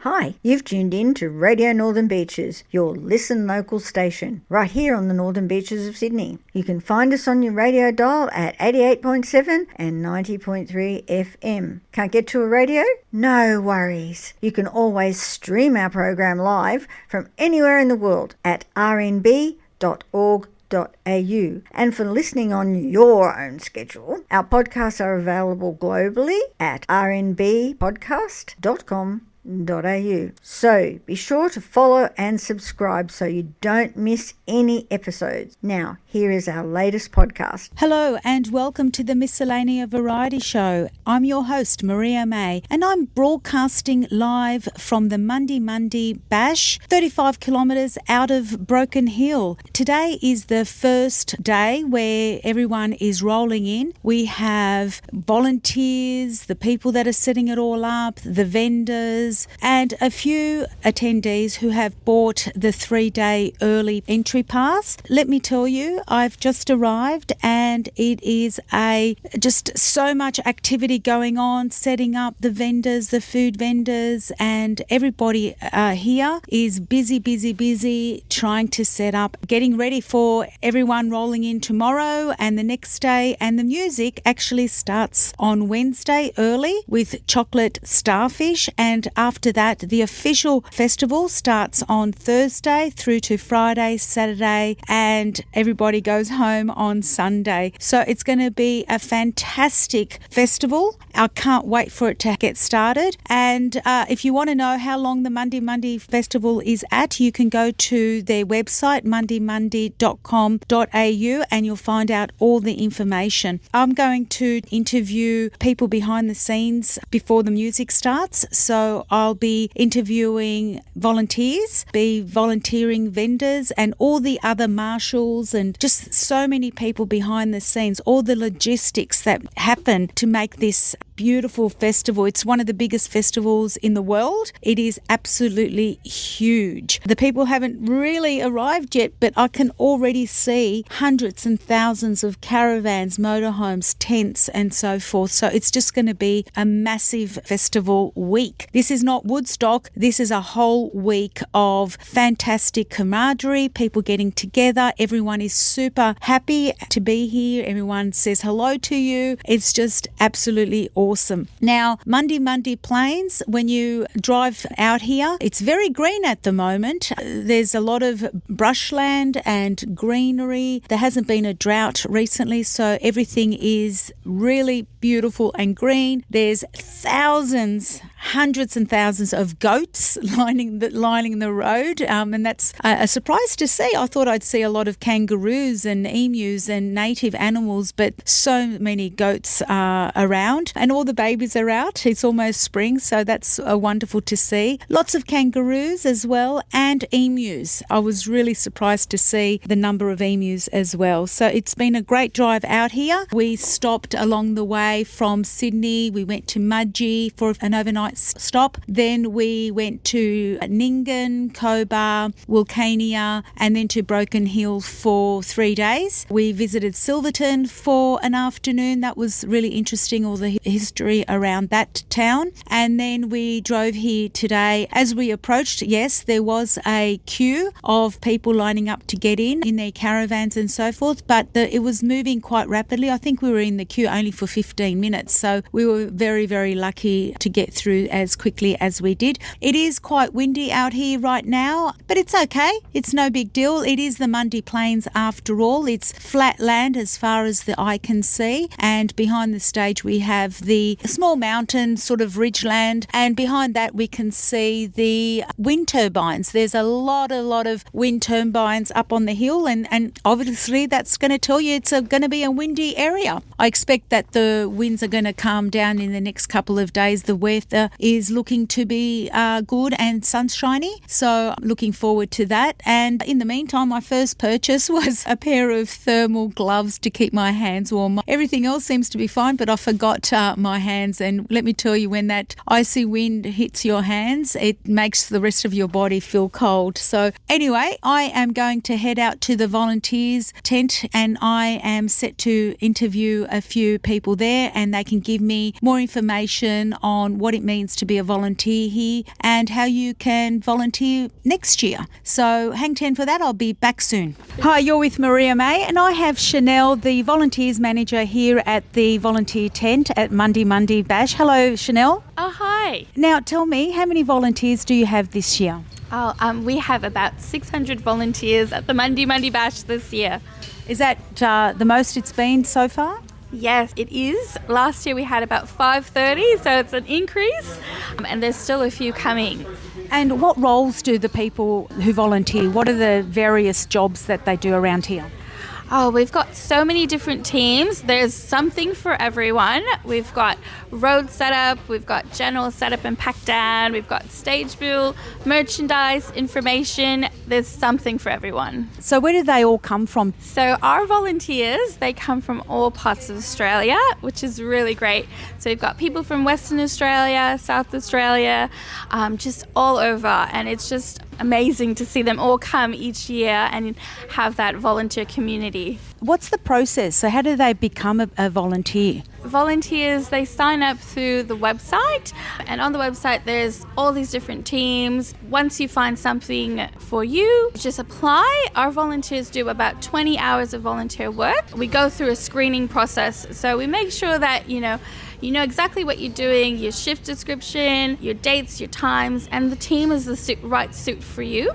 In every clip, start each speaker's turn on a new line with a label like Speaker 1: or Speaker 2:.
Speaker 1: Hi, you've tuned in to Radio Northern Beaches, your Listen Local station, right here on the Northern Beaches of Sydney. You can find us on your radio dial at 88.7 and 90.3 FM. Can't get to a radio? No worries. You can always stream our program live from anywhere in the world at rnb.org.au. And for listening on your own schedule, our podcasts are available globally at rnbpodcast.com.au. So be sure to follow and subscribe so you don't miss any episodes. Now, here is our latest podcast.
Speaker 2: Hello and welcome to the Miscellanea Variety Show. I'm your host, Maria Mai, and I'm broadcasting live from the Mundi Mundi Bash, 35 kilometres out of Broken Hill. Today is the first day where everyone is rolling in. We have volunteers, the people that are setting it all up, the vendors, and a few attendees who have bought the 3-day early entry pass. Let me tell you, I've just arrived and it is just so much activity going on, setting up the vendors, the food vendors, and everybody here is busy trying to set up, getting ready for everyone rolling in tomorrow and the next day. And the music actually starts on Wednesday early with chocolate starfish, and after that the official festival starts on Thursday through to Friday, Saturday, and everybody goes home on Sunday. So it's going to be a fantastic festival. I can't wait for it to get started. And if you want to know how long the Mundi Mundi Festival is at, you can go to their website, mundimundi.com.au, and you'll find out all the information. I'm going to interview people behind the scenes before the music starts. So I'll be interviewing volunteers, be volunteering vendors, and all the other marshals, and just so many people behind the scenes, all the logistics that happen to make this beautiful festival. It's one of the biggest festivals in the world. It is absolutely huge. The people haven't really arrived yet, but I can already see hundreds and thousands of caravans, motorhomes, tents, and so forth. So it's just going to be a massive festival week. This is not Woodstock. This is a whole week of fantastic camaraderie, people getting together. Everyone is super happy to be here. Everyone says hello to you. It's just absolutely awesome. Now, Mundi Mundi Plains, when you drive out here, it's very green at the moment. There's a lot of brushland and greenery. There hasn't been a drought recently, so everything is really beautiful and green. There's hundreds and thousands of goats lining the road, and that's a surprise to see. I thought I'd see a lot of kangaroos and emus and native animals, but so many goats are around, and all the babies are out. It's almost spring, so that's wonderful to see. Lots of kangaroos as well, and emus. I was really surprised to see the number of emus as well. So it's been a great drive out here. We stopped along the way from Sydney. We went to Mudgee for an overnight stop. Then we went to Nyngan, Cobar, Wilcannia, and then to Broken Hill for 3 days. We visited Silverton for an afternoon. That was really interesting, all the history around that town. And then we drove here today. As we approached, yes, there was a queue of people lining up to get in their caravans and so forth, but it was moving quite rapidly. I think we were in the queue only for 15 minutes, so we were very, very lucky to get through as quickly as we did. It is quite windy out here right now, but it's okay. It's no big deal. It is the Mundi Plains after all. It's flat land as far as the eye can see, and behind the stage we have the small mountain sort of ridgeland, and behind that we can see the wind turbines. There's a lot of wind turbines up on the hill, and obviously that's going to tell you it's going to be a windy area. I expect that the winds are going to calm down in the next couple of days. The weather is looking to be good and sunshiny, so I'm looking forward to that. And in the meantime, my first purchase was a pair of thermal gloves to keep my hands warm. Everything else seems to be fine, but I forgot my hands, and let me tell you, when that icy wind hits your hands, it makes the rest of your body feel cold. So anyway, I am going to head out to the volunteers tent, and I am set to interview a few people there, and they can give me more information on what it means means to be a volunteer here and how you can volunteer next year. So hang 10 for that. I'll be back soon. Hi, you're with Maria Mai, and I have Shenelle, the volunteers manager here at the volunteer tent at Mundi Mundi Bash. Hello, Shenelle.
Speaker 3: Oh, hi.
Speaker 2: Now tell me, how many volunteers do you have this year?
Speaker 3: We have about 600 volunteers at the Mundi Mundi Bash this year.
Speaker 2: Is that the most it's been so far?
Speaker 3: Yes, it is. Last year we had about 530, so it's an increase, and there's still a few coming.
Speaker 2: And what roles do the people who volunteer, what are the various jobs that they do around here?
Speaker 3: Oh, we've got so many different teams. There's something for everyone. We've got road setup, we've got general setup and pack down, we've got stage build, merchandise, information. There's something for everyone.
Speaker 2: So where do they all come from?
Speaker 3: So our volunteers, they come from all parts of Australia, which is really great. So we've got people from Western Australia, South Australia, just all over. And it's just amazing to see them all come each year and have that volunteer community.
Speaker 2: What's the process? So how do they become a volunteer?
Speaker 3: Volunteers, they sign up through the website, and on the website there's all these different teams. Once you find something for you, just apply. Our volunteers do about 20 hours of volunteer work. We go through a screening process, so we make sure that you know exactly what you're doing, your shift description, your dates, your times, and the team is the right suit for you.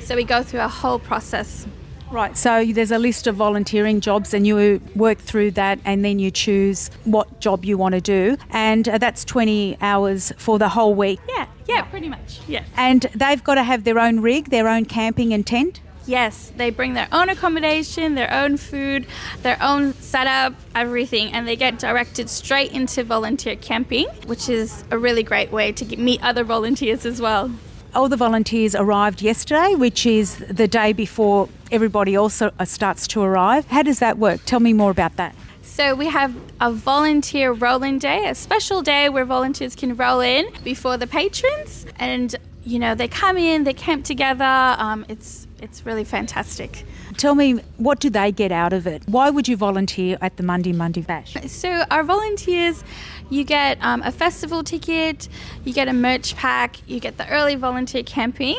Speaker 3: So we go through a whole process.
Speaker 2: Right, so there's a list of volunteering jobs and you work through that and then you choose what job you want to do, and that's 20 hours for the whole week.
Speaker 3: Yeah, pretty much, yes.
Speaker 2: And they've got to have their own rig, their own camping and tent?
Speaker 3: Yes, they bring their own accommodation, their own food, their own setup, everything, and they get directed straight into volunteer camping, which is a really great way to meet other volunteers as well.
Speaker 2: All the volunteers arrived yesterday, which is the day before everybody else starts to arrive. How does that work? Tell me more about that.
Speaker 3: So we have a volunteer roll-in day, a special day where volunteers can roll in before the patrons, and they come in, they camp together. It's really fantastic.
Speaker 2: Tell me, what do they get out of it? Why would you volunteer at the Mundi Mundi Bash?
Speaker 3: So our volunteers, you get a festival ticket, you get a merch pack, you get the early volunteer camping,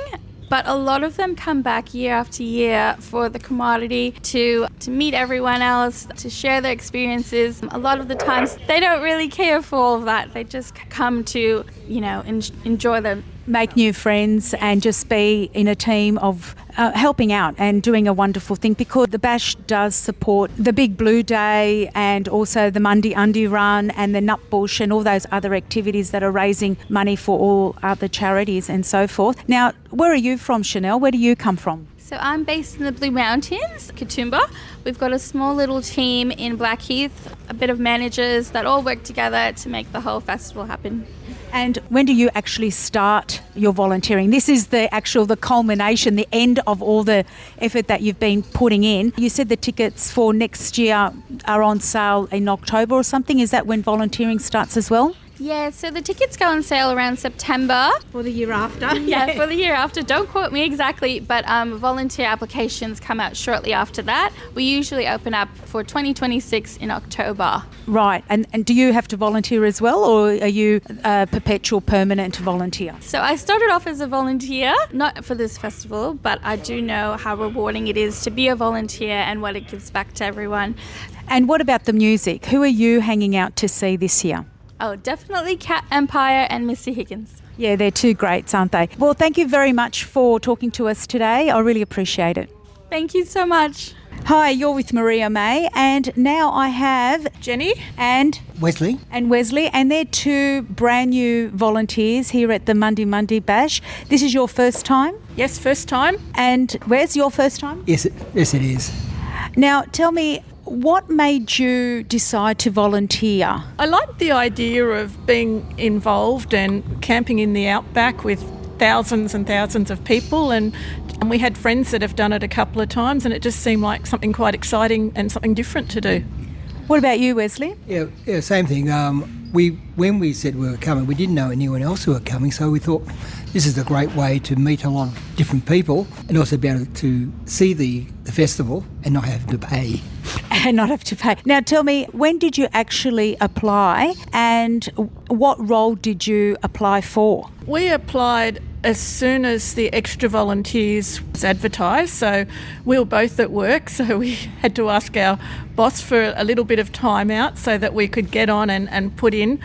Speaker 3: but a lot of them come back year after year for the camaraderie, to meet everyone else, to share their experiences. A lot of the times they don't really care for all of that. They just come to, enjoy them.
Speaker 2: Make new friends and just be in a team of helping out and doing a wonderful thing, because the Bash does support the Big Blue Day and also the Mundi Undi Run and the Nut Bush and all those other activities that are raising money for all other charities and so forth. Now, where are you from, Shenelle? Where do you come from?
Speaker 3: So I'm based in the Blue Mountains, Katoomba. We've got a small little team in Blackheath, a bit of managers that all work together to make the whole festival happen.
Speaker 2: And when do you actually start your volunteering? This is the culmination, the end of all the effort that you've been putting in. You said the tickets for next year are on sale in October or something. Is that when volunteering starts as well?
Speaker 3: Yeah, so the tickets go on sale around September.
Speaker 2: For the year after?
Speaker 3: Yeah, for the year after. Don't quote me exactly, but volunteer applications come out shortly after that. We usually open up for 2026 in October.
Speaker 2: Right, and do you have to volunteer as well, or are you a perpetual permanent volunteer?
Speaker 3: So I started off as a volunteer, not for this festival, but I do know how rewarding it is to be a volunteer and what it gives back to everyone.
Speaker 2: And what about the music? Who are you hanging out to see this year?
Speaker 3: Oh, definitely Cat Empire and Missy Higgins.
Speaker 2: Yeah, they're two greats, aren't they? Well, thank you very much for talking to us today. I really appreciate it.
Speaker 3: Thank you so much.
Speaker 2: Hi, you're with Maria Mai, and now I have
Speaker 4: Jenny
Speaker 2: and
Speaker 5: Wesley.
Speaker 2: And they're two brand new volunteers here at the Mundi Mundi Bash. This is your first time?
Speaker 4: Yes, first time.
Speaker 2: And where's your first time?
Speaker 5: Yes, it is.
Speaker 2: Now, tell me, what made you decide to volunteer?
Speaker 4: I liked the idea of being involved and camping in the outback with thousands and thousands of people, and we had friends that have done it a couple of times, and it just seemed like something quite exciting and something different to do.
Speaker 2: What about you, Wesley?
Speaker 5: Yeah, same thing. When we said we were coming, we didn't know anyone else who were coming, so we thought this is a great way to meet a lot of different people and also be able to see the festival and not have to pay.
Speaker 2: And not have to pay. Now tell me, when did you actually apply and what role did you apply for?
Speaker 4: We applied as soon as the extra volunteers was advertised, so we were both at work, so we had to ask our boss for a little bit of time out so that we could get on and put in.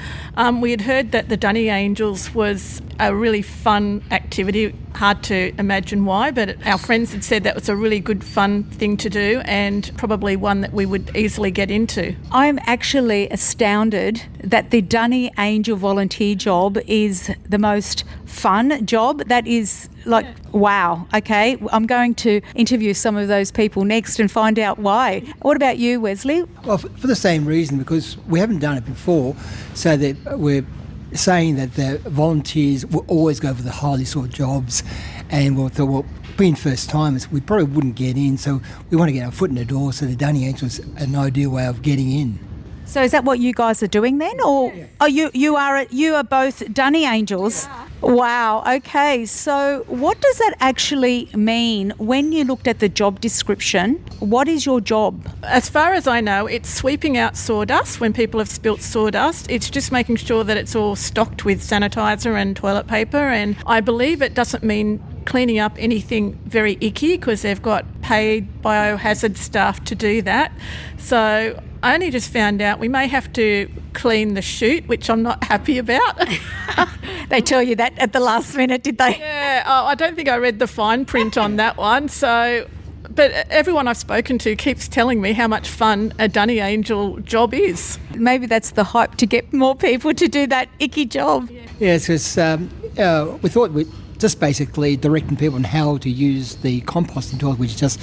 Speaker 4: We had heard that the Dunny Angels was a really fun activity, hard to imagine why, but our friends had said that was a really good fun thing to do and probably one that we would easily get into.
Speaker 2: I'm actually astounded that the Dunny Angel volunteer job is the most fun job. That is like, wow. Okay, I'm going to interview some of those people next and find out why. What about you, Wesley?
Speaker 5: Well, for the same reason, because we haven't done it before, so that we're saying that the volunteers will always go for the highly sought jobs, and we thought, well, being first timers, we probably wouldn't get in, so we want to get our foot in the door, so the Dunny Angels was an ideal way of getting in.
Speaker 2: So is that what you guys are doing then, or you are both Dunny Angels? Yeah. Wow. Okay. So what does that actually mean when you looked at the job description? What is your job?
Speaker 4: As far as I know, it's sweeping out sawdust when people have spilt sawdust. It's just making sure that it's all stocked with sanitizer and toilet paper, and I believe it doesn't mean cleaning up anything very icky because they've got paid biohazard staff to do that. So I only just found out we may have to clean the chute, which I'm not happy about.
Speaker 2: They tell you that at the last minute, did they?
Speaker 4: Yeah, I don't think I read the fine print on that one. So, but everyone I've spoken to keeps telling me how much fun a Dunny Angel job is.
Speaker 2: Maybe that's the hype to get more people to do that icky job.
Speaker 5: Yeah, because we thought we'd just basically directing people on how to use the composting toilet, which is just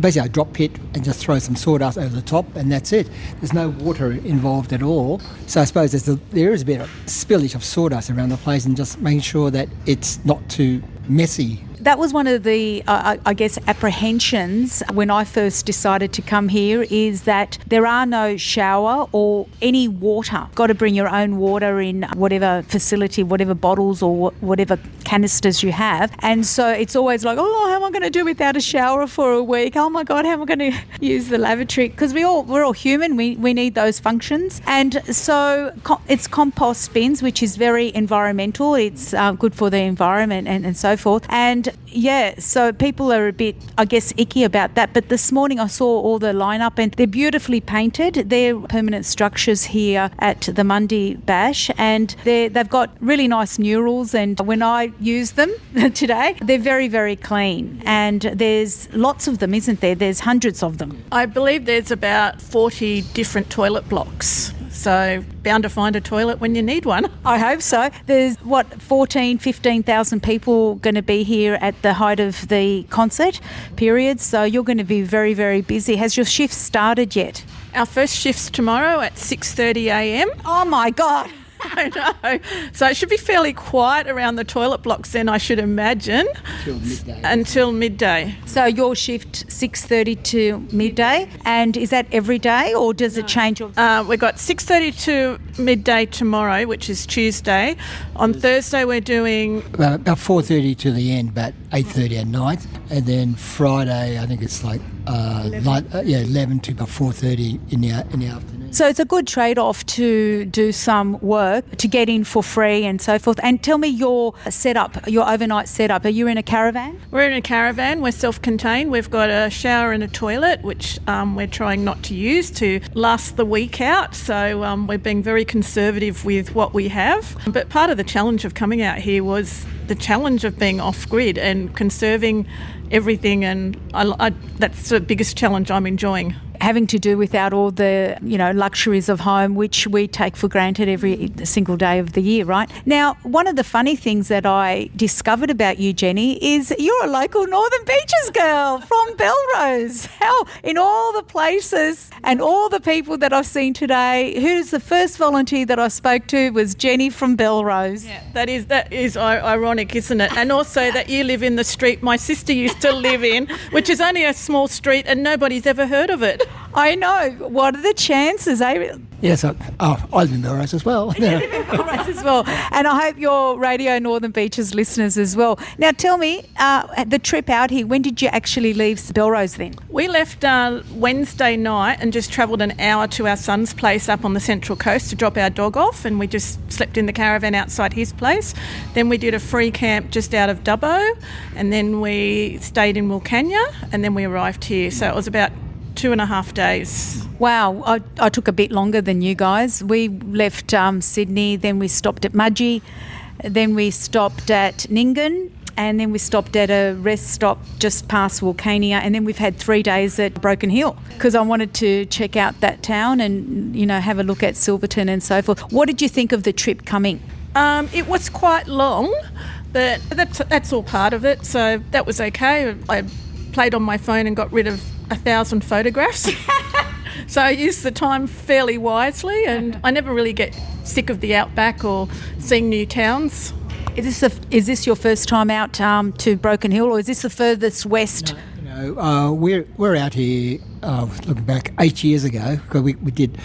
Speaker 5: basically a drop pit and just throw some sawdust over the top and that's it. There's no water involved at all. So I suppose there is a bit of spillage of sawdust around the place and just making sure that it's not too messy.
Speaker 2: That was one of the, I guess, apprehensions when I first decided to come here, is that there are no shower or any water. Got to bring your own water in whatever facility, whatever bottles or whatever canisters you have. And so it's always like, oh, how am I going to do without a shower for a week? Oh my God, how am I going to use the lavatory? Because we're all human. We need those functions. And so it's compost bins, which is very environmental. It's good for the environment and so forth. And yeah, so people are a bit, I guess, icky about that. But this morning I saw all the lineup and they're beautifully painted. They're permanent structures here at the Mundi Bash, and they've got really nice murals. And when I use them today, they're very, very clean. And there's lots of them, isn't there? There's hundreds of them.
Speaker 4: I believe there's about 40 different toilet blocks. So bound to find a toilet when you need one.
Speaker 2: I hope so. There's 15,000 people going to be here at the height of the concert period. So you're going to be very, very busy. Has your shift started yet?
Speaker 4: Our first shift's tomorrow at 6:30 a.m.
Speaker 2: Oh my God.
Speaker 4: I know. So it should be fairly quiet around the toilet blocks then, I should imagine. Until midday.
Speaker 2: So your shift 6:30 to midday, and is that every day or does it change?
Speaker 4: We've got 6:30 to midday tomorrow, which is Tuesday. On Thursday we're doing
Speaker 5: about 4:30 to the end, about 8:30 at night, and then Friday I think it's like 11 to about 4:30 in the afternoon.
Speaker 2: So it's a good trade-off to do some work to get in for free and so forth. And tell me your setup, your overnight setup. Are you in a caravan?
Speaker 4: We're in a caravan. We're self-contained. We've got a shower and a toilet, which we're trying not to use to last the week out. So we're being very conservative with what we have. But part of the challenge of coming out here was the challenge of being off-grid and conserving everything, and that's the biggest challenge I'm enjoying.
Speaker 2: Having to do without all the, luxuries of home, which we take for granted every single day of the year, right? Now, one of the funny things that I discovered about you, Jenny, is you're a local Northern Beaches girl from Belrose. How, in all the places and all the people that I've seen today, who's the first volunteer that I spoke to was Jenny from Belrose.
Speaker 4: Yeah, that is ironic, isn't it? And also that you live in the street my sister used to live in, which is only a small street and nobody's ever heard of it.
Speaker 2: I know. What are the chances, eh?
Speaker 5: Yes, I live in Melrose as well.
Speaker 2: As well. And I hope your Radio Northern Beaches listeners as well. Now, tell me, the trip out here, when did you actually leave Belrose then?
Speaker 4: We left Wednesday night and just travelled an hour to our son's place up on the Central Coast to drop our dog off, and we just slept in the caravan outside his place. Then we did a free camp just out of Dubbo, and then we stayed in Wilcannia, and then we arrived here. So it was about 2.5 days.
Speaker 2: Wow, I took a bit longer than you guys. We left Sydney, then we stopped at Mudgee, then we stopped at Nyngan, and then we stopped at a rest stop just past Wilcannia, and then we've had 3 days at Broken Hill because I wanted to check out that town and, have a look at Silverton and so forth. What did you think of the trip coming?
Speaker 4: It was quite long, but that's all part of it, so that was okay. I played on my phone and got rid of 1,000 photographs. So I used the time fairly wisely, and I never really get sick of the outback or seeing new towns.
Speaker 2: Is this your first time out to Broken Hill, or is this the furthest west?
Speaker 5: No, we're out here looking back 8 years ago because we did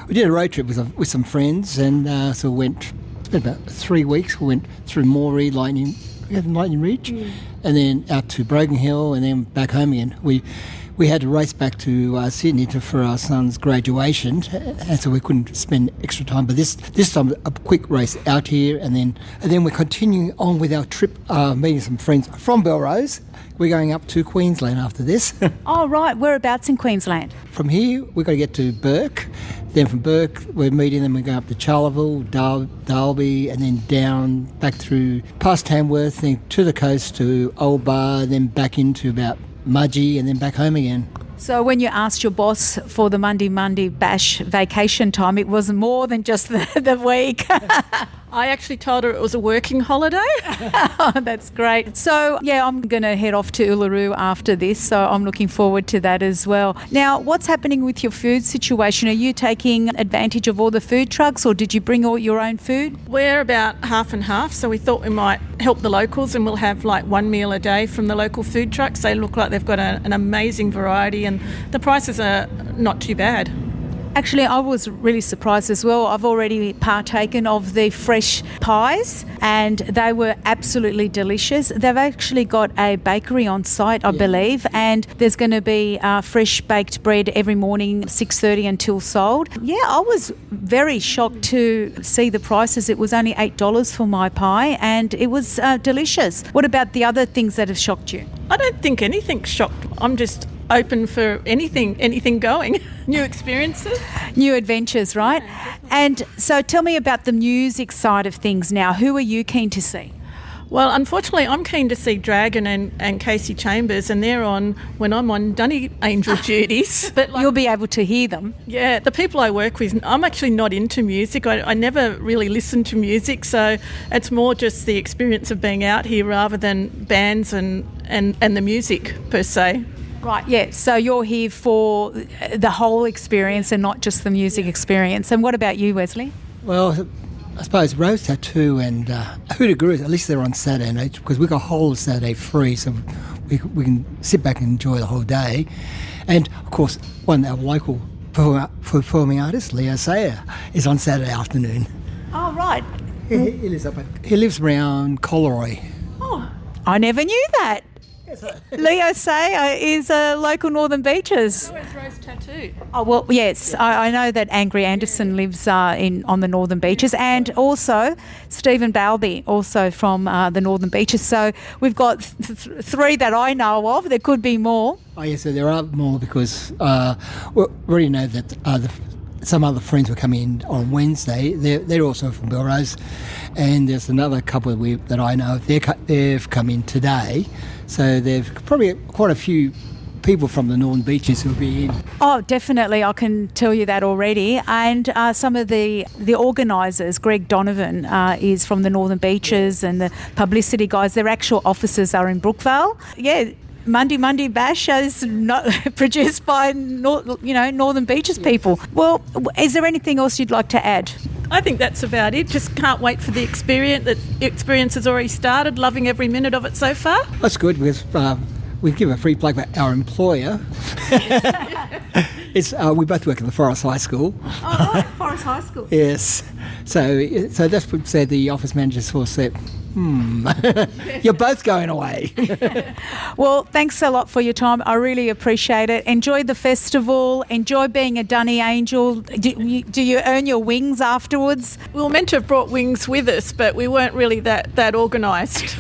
Speaker 5: a road trip with some friends, and so we spent about 3 weeks. We went through Moree, Lightning Ridge, and then out to Broken Hill, and then back home again. We had to race back to Sydney for our son's graduation, and so we couldn't spend extra time. But this time, a quick race out here, and then we're continuing on with our trip, meeting some friends from Belrose. We're going up to Queensland after this.
Speaker 2: Oh, right. Whereabouts in Queensland?
Speaker 5: From here, we've got to get to Bourke. Then from Bourke, we're meeting them. We're going up to Charleville, Dalby, and then down back through past Tamworth, then to the coast to Old Bar, then back into about Mudgee, and then back home again.
Speaker 2: So when you asked your boss for the Mundi Mundi Bash vacation time, it was more than just the week.
Speaker 4: I actually told her it was a working holiday.
Speaker 2: Oh, that's great. So, yeah, I'm going to head off to Uluru after this, so I'm looking forward to that as well. Now, what's happening with your food situation? Are you taking advantage of all the food trucks, or did you bring all your own food?
Speaker 4: We're about half and half, so we thought we might help the locals, and we'll have like one meal a day from the local food trucks. They look like they've got an amazing variety, and the prices are not too bad.
Speaker 2: Actually, I was really surprised as well. I've already partaken of the fresh pies, and they were absolutely delicious. They've actually got a bakery on site, I believe, and there's going to be fresh baked bread every morning, 6:30 until sold. Yeah, I was very shocked to see the prices. It was only $8 for my pie, and it was delicious. What about the other things that have shocked you?
Speaker 4: I don't think anything's shocked. I'm just open for anything going. New experiences.
Speaker 2: New adventures, right? And so tell me about the music side of things now. Who are you keen to see?
Speaker 4: Well, unfortunately, I'm keen to see Dragon and Casey Chambers, and they're on when I'm on Dunny Angel duties. But
Speaker 2: you'll be able to hear them.
Speaker 4: Yeah, the people I work with, I'm actually not into music. I never really listen to music, so it's more just the experience of being out here rather than bands and the music per se.
Speaker 2: Right, yeah, so you're here for the whole experience and not just the music experience. And what about you, Wesley?
Speaker 5: Well, I suppose Rose Tattoo and Hoodoo Gurus, at least they're on Saturday night because we've got a whole Saturday free, so we can sit back and enjoy the whole day. And, of course, one of our local performing artists, Leo Sayer, is on Saturday afternoon.
Speaker 2: Oh, right.
Speaker 5: He lives around Coleroy.
Speaker 2: Oh, I never knew that. Leo Sayer is a local Northern Beaches.
Speaker 4: So is Rose Tattoo.
Speaker 2: Oh, well, yes. I know that Angry Anderson lives on the Northern Beaches, and also Stephen Balby, also from the Northern Beaches. So we've got three that I know of. There could be more.
Speaker 5: Oh, yes, so there are more because we already know that some other friends were coming in on Wednesday. They're also from Belrose, and there's another couple that I know of. They've come in today, so there's probably quite a few people from the Northern Beaches who'll be in.
Speaker 2: Oh, definitely. I can tell you that already. And some of the organisers, Greg Donovan is from the Northern Beaches, and the publicity guys, their actual offices are in Brookvale. Yeah. Mundi Mundi Bash is not produced by Northern Beaches people. Well, is there anything else you'd like to add?
Speaker 4: I think that's about it. Just can't wait for the experience. The experience has already started. Loving every minute of it so far.
Speaker 5: That's good because we give a free plug for our employer. It's we both work at the Forest High School.
Speaker 2: Oh, right, Forest High School.
Speaker 5: Yes. So that's what said the office manager sort of said, you're both going away.
Speaker 2: Well, thanks a lot for your time. I really appreciate it. Enjoy the festival. Enjoy being a dunny angel. Do you earn your wings afterwards?
Speaker 4: We were meant to have brought wings with us, but we weren't really that organised.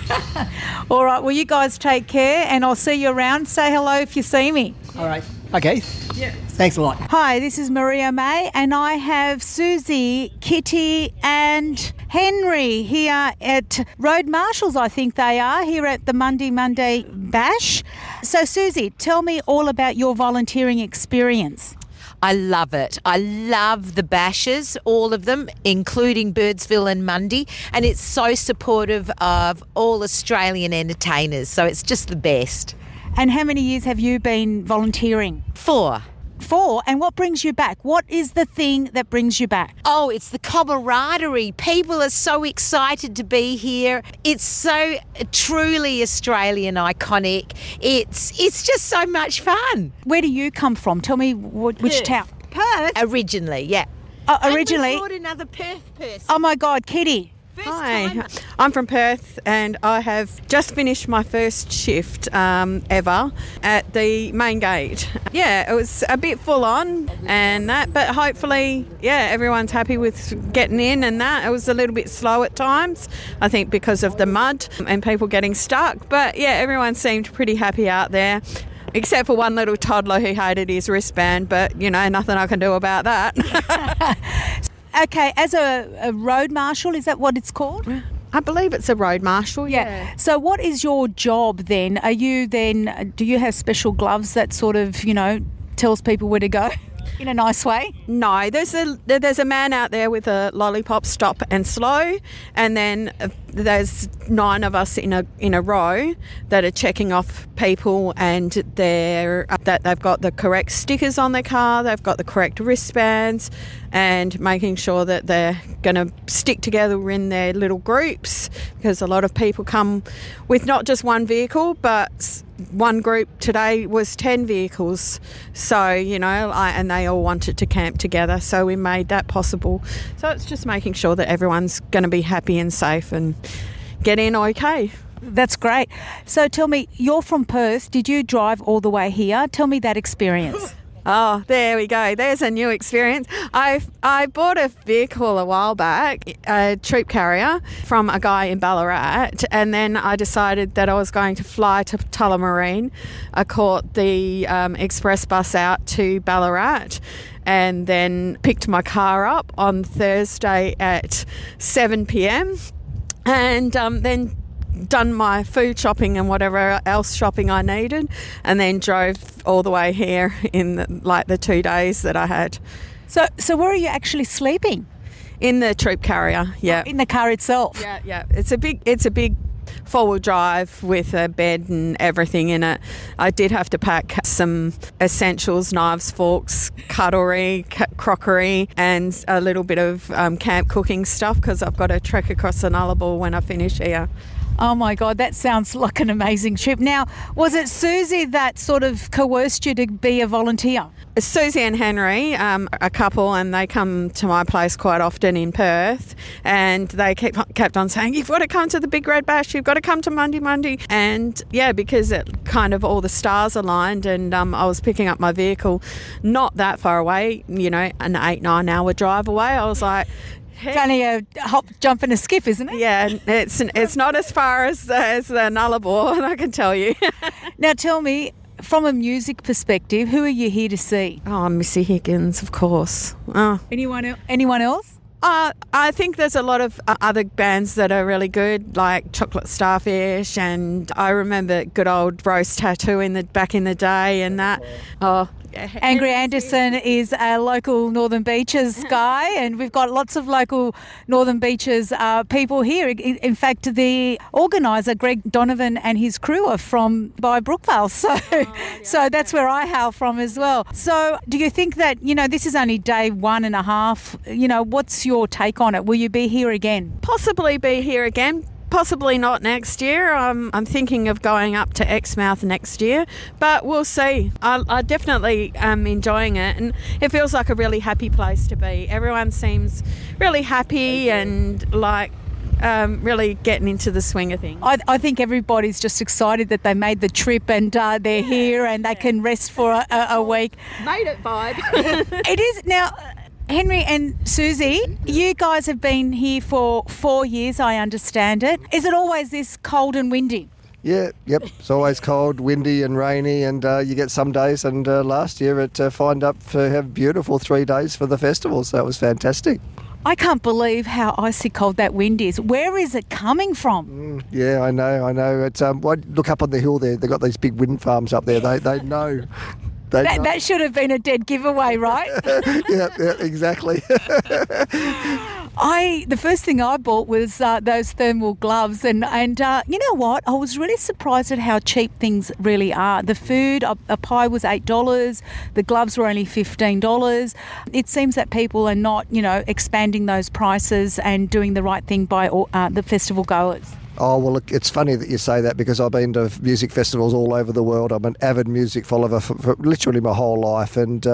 Speaker 2: All right. Well, you guys take care, and I'll see you around. Say hello if you see me.
Speaker 5: All right. Okay.
Speaker 4: Yeah.
Speaker 5: Thanks a lot.
Speaker 2: Hi, this is Maria Mai, and I have Suzy, Kitty and Henry here at Road Marshals, I think they are, here at the Mundi Mundi Bash. So, Suzy, tell me all about your volunteering experience.
Speaker 6: I love it. I love the bashes, all of them, including Birdsville and Mundi, and it's so supportive of all Australian entertainers, so it's just the best.
Speaker 2: And how many years have you been volunteering?
Speaker 6: 4.
Speaker 2: 4. And what brings you back? What is the thing that brings you back?
Speaker 6: Oh, it's the camaraderie. People are so excited to be here. It's so truly Australian iconic. It's just so much fun.
Speaker 2: Where do you come from? Tell me which town?
Speaker 6: Perth? Originally, yeah.
Speaker 2: Originally?
Speaker 6: And we brought another Perth person.
Speaker 2: Oh my God, Kitty.
Speaker 7: Hi, I'm from Perth and I have just finished my first shift ever at the main gate. Yeah, it was a bit full on and that, but hopefully, yeah, everyone's happy with getting in and that. It was a little bit slow at times, I think because of the mud and people getting stuck, but yeah, everyone seemed pretty happy out there. Except for one little toddler who hated his wristband, but, you know, nothing I can do about that.
Speaker 2: Okay, as a road marshal, is that what it's called?
Speaker 7: I believe it's a road marshal, yeah.
Speaker 2: So what is your job then? Do you have special gloves that sort of, tells people where to go in a nice way?
Speaker 7: No, there's a man out there with a lollipop, stop and slow, and then there's 9 of us in a row that are checking off people, and that they've got the correct stickers on their car, they've got the correct wristbands, and making sure that they're going to stick together in their little groups, because a lot of people come with not just one vehicle, but one group today was 10 vehicles, so and they all wanted to camp together, so we made that possible. So it's just making sure that everyone's going to be happy and safe and get in okay.
Speaker 2: That's great. So tell me, you're from Perth. Did you drive all the way here? Tell me that experience.
Speaker 7: Oh, there we go. There's a new experience. I bought a vehicle a while back, a troop carrier, from a guy in Ballarat, and then I decided that I was going to fly to Tullamarine. I caught the express bus out to Ballarat and then picked my car up on Thursday at 7 p.m. and then done my food shopping and whatever else shopping I needed, and then drove all the way here in the 2 days that I had.
Speaker 2: So where are you actually sleeping?
Speaker 7: In the troop carrier, yeah.
Speaker 2: In the car itself?
Speaker 7: Yeah. It's a big four-wheel drive with a bed and everything in it. I did have to pack some essentials, knives, forks, cutlery, crockery, and a little bit of camp cooking stuff, because I've got to trek across the Nullarbor when I finish here.
Speaker 2: Oh my God, that sounds like an amazing trip. Now, was it Suzy that sort of coerced you to be a volunteer?
Speaker 7: Suzy and Henry, a couple, and they come to my place quite often in Perth, and they kept on saying, you've got to come to the Big Red Bash, you've got to come to Mundi Mundi. And yeah, because it kind of all the stars aligned, and I was picking up my vehicle not that far away, an 8-9 hour drive away. I was like,
Speaker 2: it's only a hop, jump and a skip, isn't it?
Speaker 7: Yeah, it's not as far as the Nullarbor, I can tell you.
Speaker 2: Now tell me, from a music perspective, who are you here to see?
Speaker 7: Oh, Missy Higgins, of course. Oh.
Speaker 2: Anyone else?
Speaker 7: I think there's a lot of other bands that are really good, like Chocolate Starfish, and I remember good old Roast Tattoo back in the day, and that. Oh.
Speaker 2: Angry Anderson is a local Northern Beaches guy, and we've got lots of local Northern Beaches people here. In fact, the organiser, Greg Donovan, and his crew are from by Brookvale, so that's where I hail from as well. So do you think that, this is only day 1.5, what's your take on it? Will you be here again?
Speaker 7: Possibly be here again. Possibly not next year. I'm thinking of going up to Exmouth next year, but we'll see. I definitely am enjoying it, and it feels like a really happy place to be. Everyone seems really happy and like really getting into the swing of things.
Speaker 2: I think everybody's just excited that they made the trip and they're here and they can rest for a week.
Speaker 7: Made it vibe.
Speaker 2: It is. Now, Henry and Suzy, you guys have been here for 4 years, I understand it. Is it always this cold and windy?
Speaker 8: Yeah, yep. It's always cold, windy and rainy, and you get some days. And last year it found up to have beautiful 3 days for the festival, so that was fantastic.
Speaker 2: I can't believe how icy cold that wind is. Where is it coming from?
Speaker 8: Yeah, I know. It's look up on the hill there. They've got these big wind farms up there. They know.
Speaker 2: That should have been a dead giveaway, right?
Speaker 8: yeah, exactly.
Speaker 2: The first thing I bought was those thermal gloves, and you know what? I was really surprised at how cheap things really are. The food, a pie was $8. The gloves were only $15. It seems that people are not, expanding those prices and doing the right thing by the festival goers.
Speaker 8: Oh, well, look, it's funny that you say that because I've been to music festivals all over the world. I'm an avid music follower for literally my whole life, and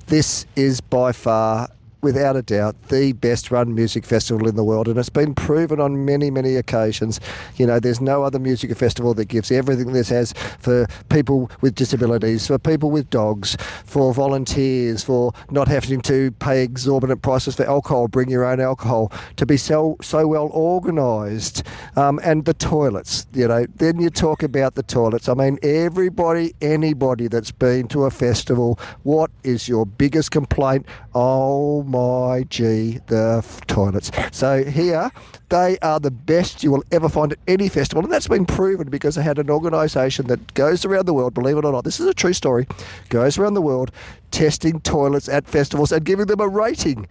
Speaker 8: this is by far, without a doubt, the best run music festival in the world, and it's been proven on many, many occasions. There's no other music festival that gives everything this has for people with disabilities, for people with dogs, for volunteers, for not having to pay exorbitant prices for alcohol, bring your own alcohol, to be so well organised, and the toilets. Then you talk about the toilets. I mean, anybody that's been to a festival, what is your biggest complaint? Oh my gee, the toilets. So here, they are the best you will ever find at any festival, and that's been proven because they had an organisation that goes around the world, believe it or not, this is a true story, goes around the world testing toilets at festivals and giving them a rating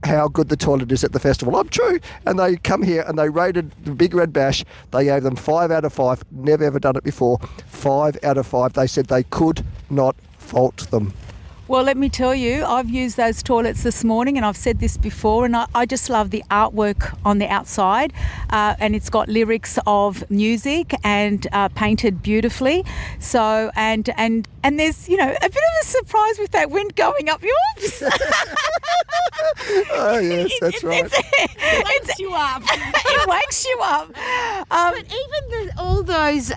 Speaker 8: how good the toilet is at the festival. I'm true. And they come here and they rated the Big Red Bash. They gave them 5 out of 5. Never ever done it before. 5 out of 5. They said they could not fault them.
Speaker 2: Well, let me tell you, I've used those toilets this morning, and I've said this before, and I just love the artwork on the outside, and it's got lyrics of music and painted beautifully. So, and there's, a bit of a surprise with that wind going up. Oops!
Speaker 8: Oh, yes, that's right.
Speaker 2: It wakes you up. It wakes you up.
Speaker 6: But even all those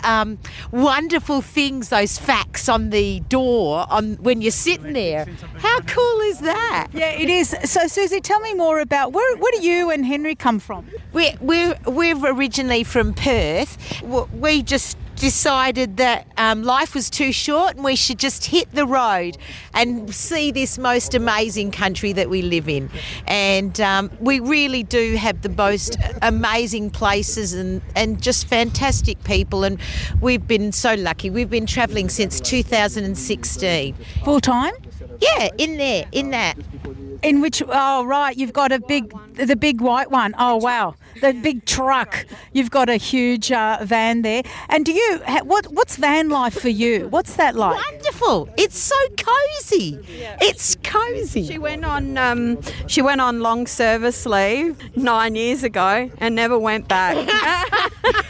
Speaker 6: wonderful things, those facts on the door when you're sitting there, how cool is that?
Speaker 2: Yeah, it is. So, Suzy, tell me more about where do you and Henry come from?
Speaker 6: We're originally from Perth. We just decided that life was too short and we should just hit the road and see this most amazing country that we live in. And we really do have the most amazing places and just fantastic people, and we've been so lucky. We've been travelling since 2016.
Speaker 2: Full time?
Speaker 6: Yeah, in that.
Speaker 2: In which, oh, right, you've got the big white one. Oh, wow. The big truck. You've got a huge van there. And do you, what's van life for you? What's that like?
Speaker 6: Wonderful. It's so cosy.
Speaker 7: Yeah.
Speaker 6: It's cosy.
Speaker 7: She went on long service leave 9 years ago and never went back.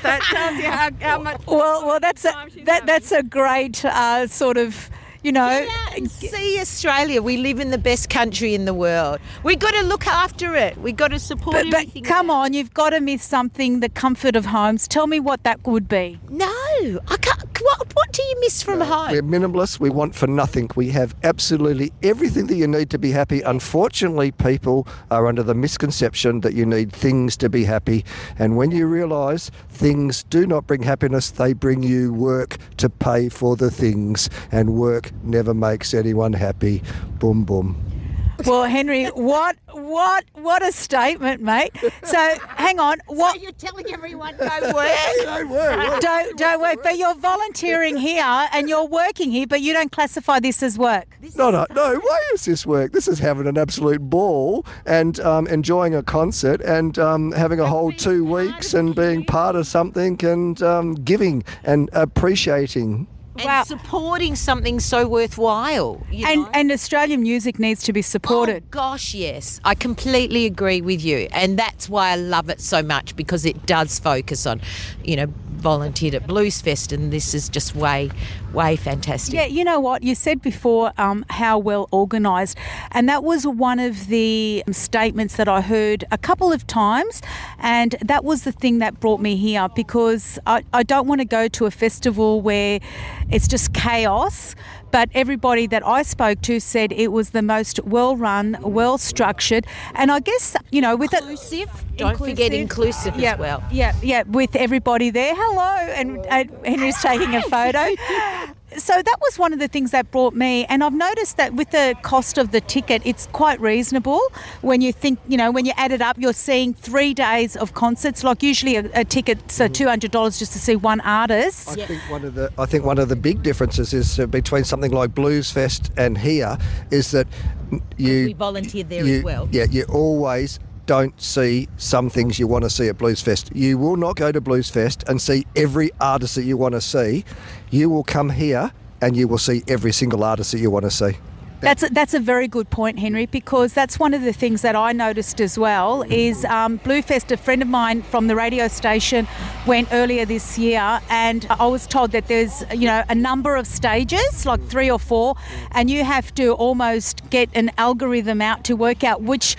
Speaker 7: That tells you how much.
Speaker 2: Well, that's a great sort of.
Speaker 6: See Australia. We live in the best country in the world. We've got to look after it. We've got to support everything.
Speaker 2: But come on, you've got to miss something, the comfort of homes. Tell me what that would be.
Speaker 6: No, I can't. What do you miss from home?
Speaker 8: We're minimalists. We want for nothing. We have absolutely everything that you need to be happy. Unfortunately, people are under the misconception that you need things to be happy. And when you realise things do not bring happiness, they bring you work to pay for the things. And work never makes anyone happy. Boom, boom.
Speaker 2: Well, Henry, what a statement, mate. So, hang on.
Speaker 6: So you're telling everyone don't work?
Speaker 8: Don't work.
Speaker 2: Don't work. But you're volunteering here and you're working here, but you don't classify this as work.
Speaker 8: No. Why is this work? This is having an absolute ball and enjoying a concert and having a whole 2 weeks and being part of something and giving and appreciating.
Speaker 6: And
Speaker 2: Wow.
Speaker 6: supporting something so worthwhile.
Speaker 2: And Australian music needs to be supported.
Speaker 6: Oh, gosh, yes. I completely agree with you. And that's why I love it so much, because it does focus on, volunteered at Blues Fest, and this is just way fantastic.
Speaker 2: Yeah, you know what? You said before how well organised, and that was one of the statements that I heard a couple of times, and that was the thing that brought me here, because I don't want to go to a festival where it's just chaos. But everybody that I spoke to said it was the most well-run, well-structured, and I guess, with
Speaker 6: Inclusive. Don't forget inclusive as well.
Speaker 2: Yeah, with everybody there. Hello, and Henry's taking a photo. So that was one of the things that brought me, and I've noticed that with the cost of the ticket, it's quite reasonable. When you think, when you add it up, you're seeing 3 days of concerts. Like usually a ticket's $200 just to see one artist.
Speaker 8: I think one of the big differences is between something like Blues Fest and here is that
Speaker 6: We volunteered there as well.
Speaker 8: Yeah, you always don't see some things you want to see at Blues Fest. You will not go to Blues Fest and see every artist that you want to see. You will come here and you will see every single artist that you want to see.
Speaker 2: That's a very good point, Henry, because that's one of the things that I noticed as well is Bluefest, a friend of mine from the radio station went earlier this year, and I was told that there's, a number of stages, like 3 or 4, and you have to almost get an algorithm out to work out which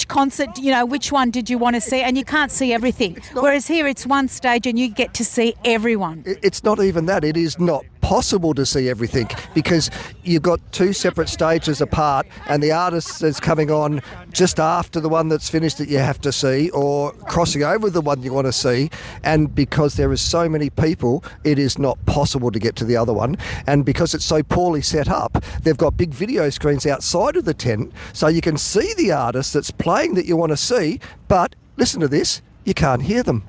Speaker 2: concert, which one did you want to see, and you can't see everything. Whereas here it's one stage and you get to see everyone.
Speaker 8: It's not even that. It is not possible to see everything because you've got 2 separate stages apart and the artist is coming on just after the one that's finished that you have to see or crossing over the one you want to see, and because there is so many people it is not possible to get to the other one, and because it's so poorly set up they've got big video screens outside of the tent so you can see the artist that's playing that you want to see, but listen to this, you can't hear them.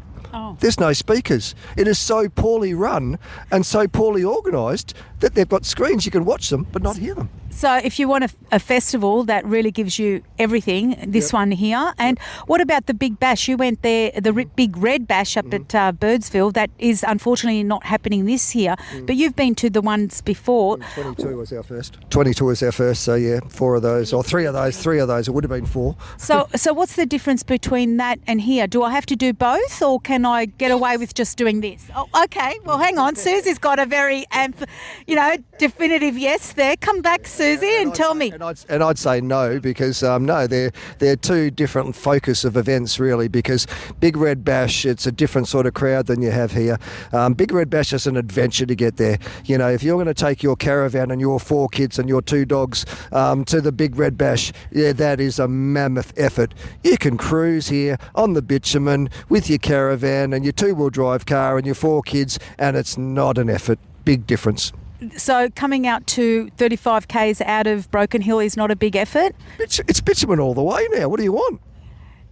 Speaker 8: There's no speakers. It is so poorly run and so poorly organised that they've got screens, you can watch them but not hear them.
Speaker 2: So if you want a festival that really gives you everything, this one here. And what about the Big Bash? You went there, the Big Red Bash up at Birdsville. That is unfortunately not happening this year. But you've been to the ones before.
Speaker 8: 22 was our first. 22 was our first, so yeah, 4 of those, or 3 of those. It would have been 4.
Speaker 2: So what's the difference between that and here? Do I have to do both, or can I get away with just doing this? Oh, okay. Well, hang on. Suzy's got a very, definitive yes there. Come back, Suzy, and tell me.
Speaker 8: And I'd say no, because no, they're 2 different focus of events really, because Big Red Bash, it's a different sort of crowd than you have here. Big Red Bash is an adventure to get there. If you're going to take your caravan and your 4 kids and your 2 dogs to the Big Red Bash, that is a mammoth effort. You can cruise here on the bitumen with your caravan and your 2-wheel drive car and your 4 kids, and it's not an effort. Big difference.
Speaker 2: So coming out to 35 k's out of Broken Hill is not a big effort?
Speaker 8: It's bitumen all the way now. What do you want?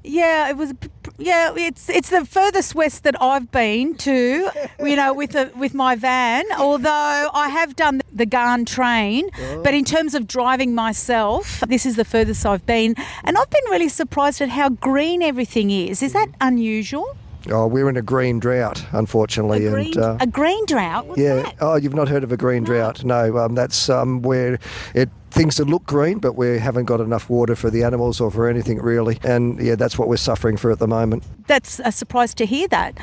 Speaker 2: Yeah, it was. Yeah, it's the furthest west that I've been to, with my van. Although I have done the Garn train, but in terms of driving myself, this is the furthest I've been, and I've been really surprised at how green everything is. Is that unusual?
Speaker 8: Oh, we're in a green drought, unfortunately.
Speaker 2: A green drought? What's that?
Speaker 8: Oh, you've not heard of a green drought? No, that's where things that look green, but we haven't got enough water for the animals or for anything really. And yeah, that's what we're suffering for at the moment.
Speaker 2: That's a surprise to hear that,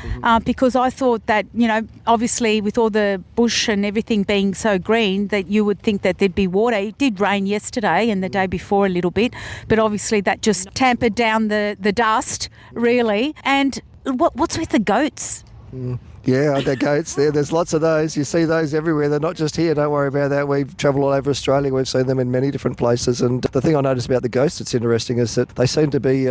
Speaker 2: because I thought that, obviously with all the bush and everything being so green, that you would think that there'd be water. It did rain yesterday and the day before a little bit, but obviously that just tampered down the dust, really. And what's with the goats?
Speaker 8: Yeah, the goats there. There's lots of those. You see those everywhere. They're not just here. Don't worry about that. We've travelled all over Australia. We've seen them in many different places. And the thing I noticed about the ghosts that's interesting is that they seem to be,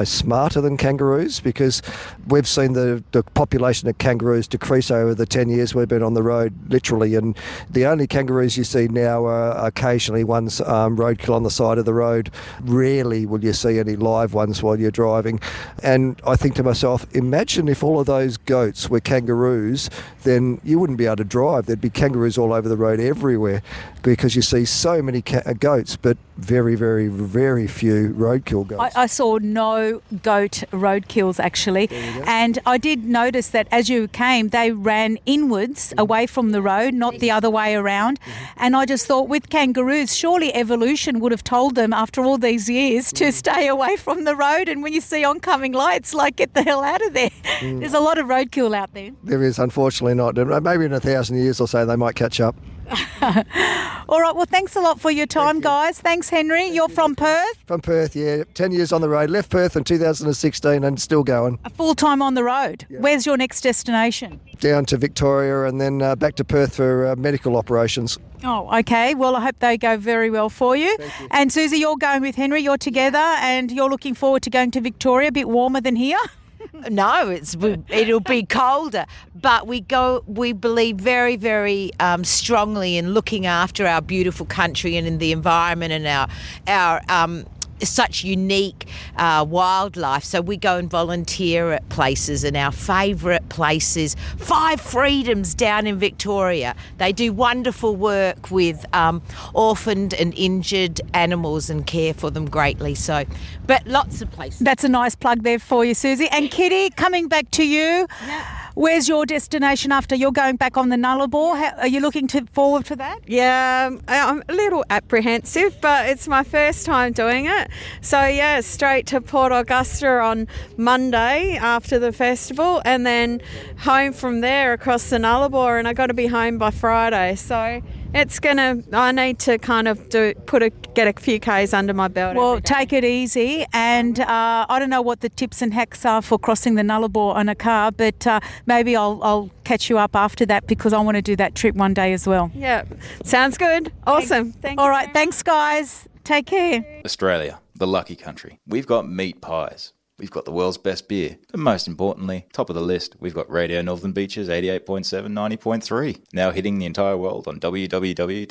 Speaker 8: smarter than kangaroos, because we've seen the population of kangaroos decrease over the 10 years we've been on the road, literally. And the only kangaroos you see now are occasionally ones roadkill on the side of the road. Rarely will you see any live ones while you're driving. And I think to myself, imagine if all of those goats were kangaroos, then you wouldn't be able to drive. There'd be kangaroos all over the road everywhere because you see so many goats, but very, very, very few roadkill goats.
Speaker 2: I saw no goat roadkills actually, and I did notice that as you came, they ran inwards away from the road, not the other way around. And I just thought, with kangaroos, surely evolution would have told them after all these years to stay away from the road. And when you see oncoming lights, like, get the hell out of there. There's a lot of roadkill out there.
Speaker 8: There is, unfortunately not. Maybe in 1,000 years or so they might catch up.
Speaker 2: All right, well, thanks a lot for your time, guys. Thanks, Henry. You're from Perth?
Speaker 8: From Perth, yeah. 10 years on the road. Left Perth in 2016 and still going.
Speaker 2: A full-time on the road.
Speaker 8: Yeah.
Speaker 2: Where's your next destination?
Speaker 8: Down to Victoria and then back to Perth for medical operations.
Speaker 2: Oh, okay. Well, I hope they go very well for you.
Speaker 8: Thank you.
Speaker 2: And Suzy, you're going with Henry. You're together and you're looking forward to going to Victoria, a bit warmer than here.
Speaker 6: No, it'll be colder, but we believe very, very strongly in looking after our beautiful country and in the environment and our such unique wildlife. So we go and volunteer at places, and our favourite place is Five Freedoms down in Victoria. They do wonderful work with orphaned and injured animals and care for them greatly. So, but lots of places.
Speaker 2: That's a nice plug there for you, Suzy. And Kitty, coming back to you, where's your destination after you're going back on the Nullarbor? Are you looking forward to that?
Speaker 7: Yeah, I'm a little apprehensive, but it's my first time doing it. So yeah, straight to Port Augusta on Monday after the festival, and then home from there across the Nullarbor, and I got to be home by Friday. So I need to kind of get a few Ks under my belt.
Speaker 2: Well, take it easy, and I don't know what the tips and hacks are for crossing the Nullarbor on a car, but maybe I'll catch you up after that because I want to do that trip one day as well.
Speaker 7: Yeah, sounds good. Awesome. Thank you.
Speaker 2: All right, thanks guys. Take care.
Speaker 9: Australia, the lucky country. We've got meat pies. We've got the world's best beer. But most importantly, top of the list, we've got Radio Northern Beaches 88.7, 90.3. Now hitting the entire world on www.rmb.org.au.